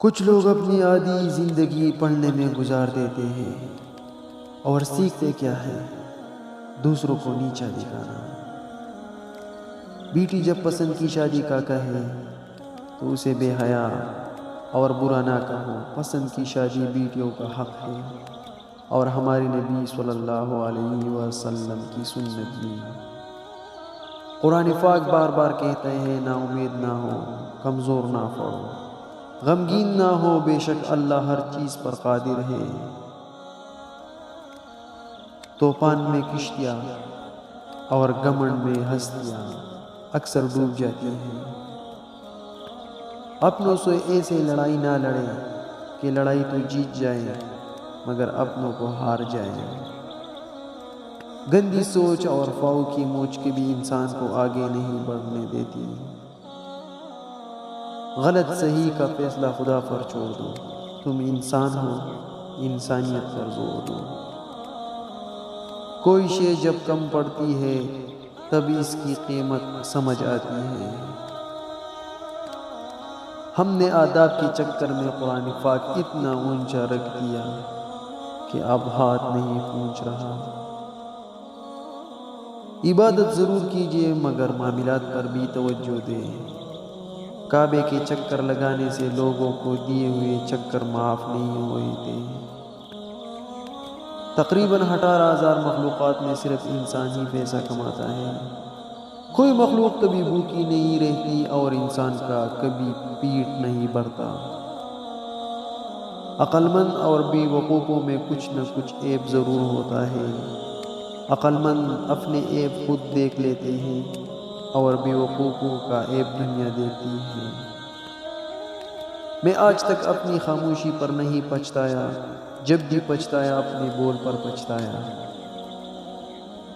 کچھ لوگ اپنی آدھی زندگی پڑھنے میں گزار دیتے ہیں اور سیکھتے کیا ہے؟ دوسروں کو نیچا دکھانا۔ بیٹی جب پسند کی شادی کا کہے تو اسے بے حیا اور برا نہ کہو۔ پسند کی شادی بیٹیوں کا حق ہے اور ہمارے نبی صلی اللہ علیہ وسلم کی سنت بھی۔ قرآن پاک بار بار کہتا ہے نا امید نہ ہو، کمزور نہ پڑو، غمگین نہ ہو، بے شک اللہ ہر چیز پر قادر ہے۔ طوفان میں کشتیاں اور گھمنڈ میں ہستیاں اکثر ڈوب جاتی ہیں۔ اپنوں سے ایسے لڑائی نہ لڑے کہ لڑائی تو جیت جائے مگر اپنوں کو ہار جائے۔ گندی سوچ اور فاؤ کی موچ کے بھی انسان کو آگے نہیں بڑھنے دیتی۔ غلط صحیح کا فیصلہ خدا پر چھوڑ دو، تم انسان ہو، انسانیت پر زور دو۔ کوئی شے جب کم پڑتی ہے تب اس کی قیمت سمجھ آتی ہے۔ ہم نے آداب کے چکر میں قرآن پاک اتنا اونچا رکھ دیا کہ اب ہاتھ نہیں پہنچ رہا۔ عبادت ضرور کیجیے مگر معاملات پر بھی توجہ دیں۔ کعبے کے چکر لگانے سے لوگوں کو دیے ہوئے چکر معاف نہیں ہوئے تھے۔ تقریباً 18,000 مخلوقات میں صرف انسان ہی پیسہ کماتا ہے۔ کوئی مخلوق کبھی بھوکی نہیں رہتی اور انسان کا کبھی پیٹ نہیں بھرتا۔ عقل مند اور بے وقوفوں میں کچھ نہ کچھ عیب ضرور ہوتا ہے۔ عقل مند اپنے عیب خود دیکھ لیتے ہیں اور بے وقوفوں کا عیب دنیا دیکھتی ہے۔ میں آج تک اپنی خاموشی پر نہیں پچھتایا، جب بھی پچھتایا اپنے بول پر پچھتایا۔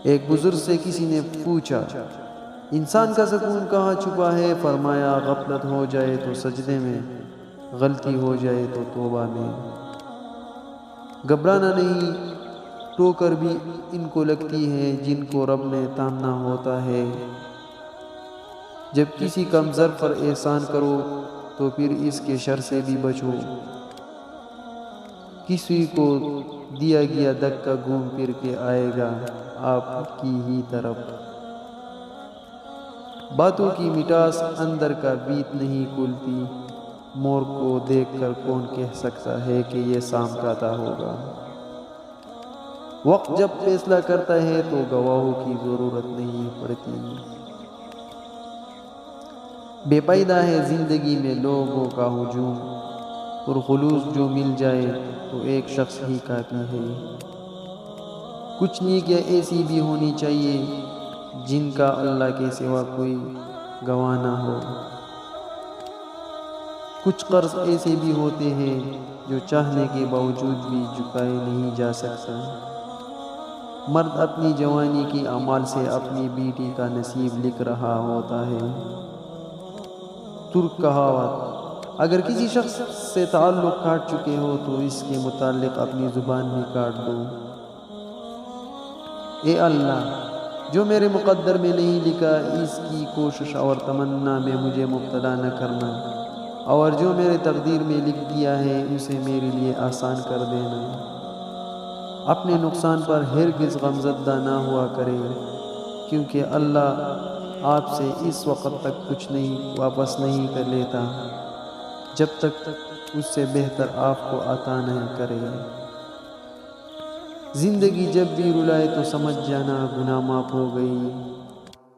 ایک بزرگ سے کسی نے پوچھا انسان کا سکون کہاں چھپا ہے؟ فرمایا غفلت ہو جائے تو سجدے میں، غلطی ہو جائے تو توبہ میں۔ گھبرانا نہیں، ٹھوکر بھی ان کو لگتی ہے جن کو رب نے تھامنا ہوتا ہے۔ جب کسی کمزور پر احسان کرو تو پھر اس کے شر سے بھی بچو۔ کسی کو دیا گیا دھکا گھوم پھر کے آئے گا آپ کی ہی طرف۔ باتوں کی مٹاس اندر کا بیت نہیں کھولتی۔ مور کو دیکھ کر کون کہہ سکتا ہے کہ یہ سام کھاتا ہوگا؟ وقت جب فیصلہ کرتا ہے تو گواہوں کی ضرورت نہیں پڑتی۔ بے پیدا ہے زندگی میں لوگوں کا ہجوم، پرخلوص جو مل جائے تو ایک شخص ہی کافی ہے۔ کچھ نیکیاں ایسی بھی ہونی چاہیے جن کا اللہ کے سوا کوئی گواہ نہ ہو۔ کچھ قرض ایسے بھی ہوتے ہیں جو چاہنے کے باوجود بھی چکائے نہیں جا سکتا۔ مرد اپنی جوانی کی اعمال سے اپنی بیٹی کا نصیب لکھ رہا ہوتا ہے۔ ترک کہاوت، اگر کسی شخص سے تعلق کاٹ چکے ہو تو اس کے متعلق اپنی زبان بھی کاٹ دو۔ اے اللہ، جو میرے مقدر میں نہیں لکھا اس کی کوشش اور تمنا میں مجھے مبتلا نہ کرنا، اور جو میرے تقدیر میں لکھ دیا ہے اسے میرے لیے آسان کر دینا۔ اپنے نقصان پر ہرگز غمزدہ نہ ہوا کرے، کیونکہ اللہ آپ سے اس وقت تک کچھ نہیں واپس نہیں کر لیتا جب تک اس سے بہتر آپ کو عطا نہ کرے۔ زندگی جب بھی رلائے تو سمجھ جانا گناہ معاف ہو گئی،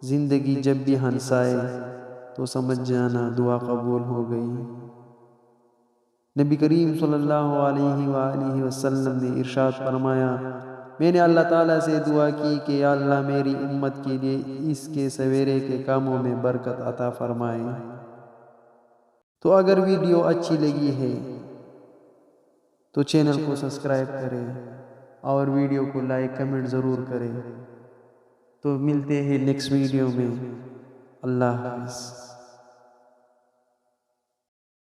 زندگی جب بھی ہنسائے تو سمجھ جانا دعا قبول ہو گئی۔ نبی کریم صلی اللہ علیہ وآلہ وسلم نے ارشاد فرمایا، میں نے اللہ تعالیٰ سے دعا کی کہ یا اللہ میری امت کے لیے اس کے سویرے کے کاموں میں برکت عطا فرمائے۔ تو اگر ویڈیو اچھی لگی ہے تو چینل کو سبسکرائب کریں اور ویڈیو کو لائک کمنٹ ضرور کریں۔ تو ملتے ہیں نیکسٹ ویڈیو میں۔ اللہ حافظ۔